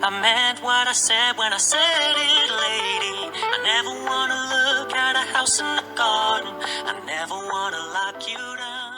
I meant what I said when I said it, lady. I never wanna look at a house in the garden. I never wanna lock you down.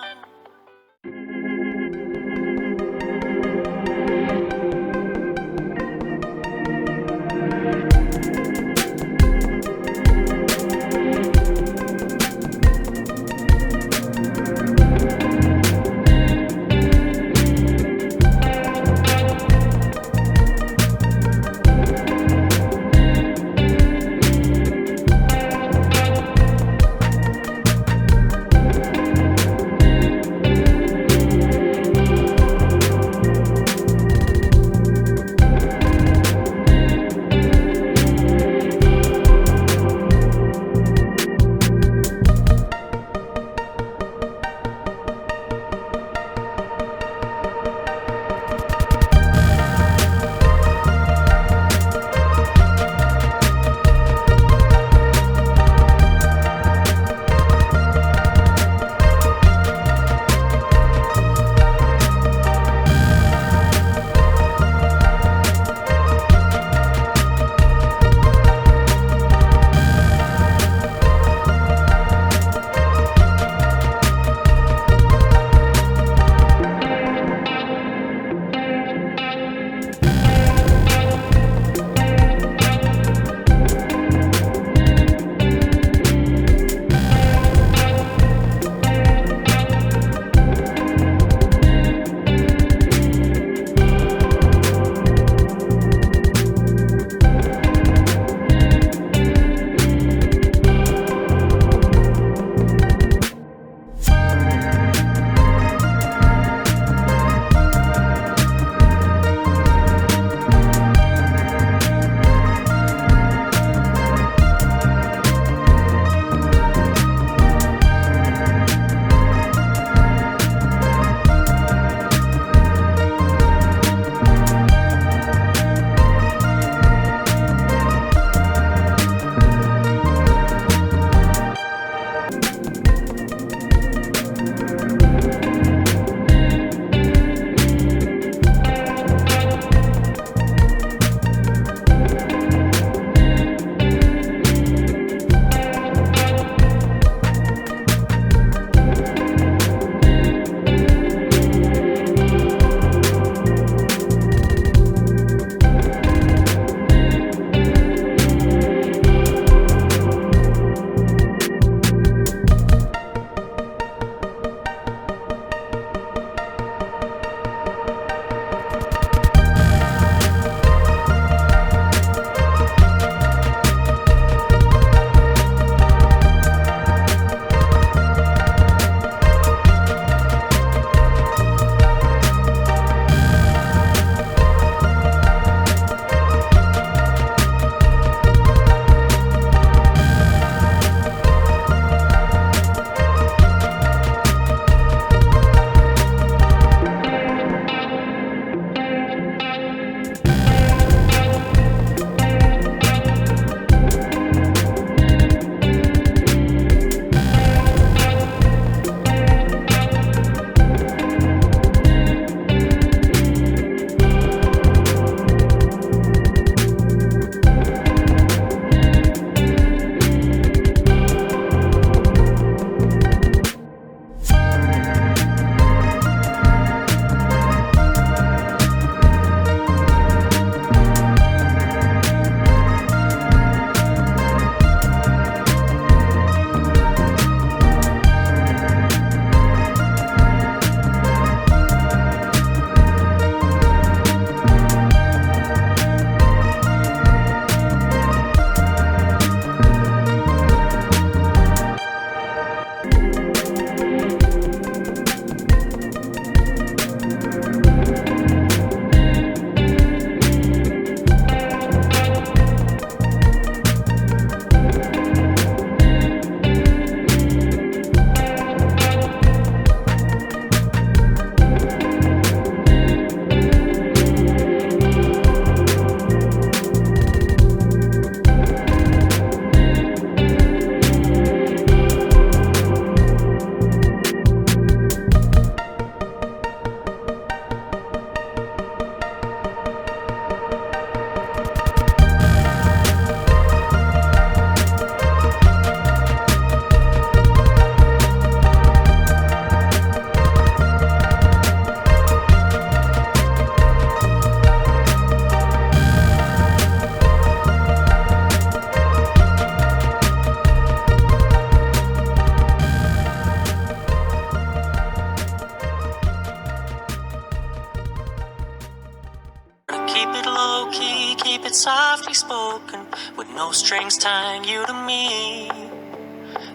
low-key, keep it softly spoken, with no strings tying you to me.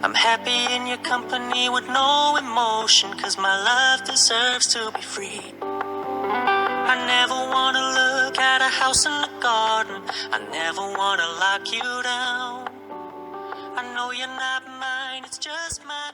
I'm happy in your company with no emotion, 'cause my love deserves to be free. I never wanna look at a house in the garden, I never wanna lock you down. I know you're not mine, it's just mine.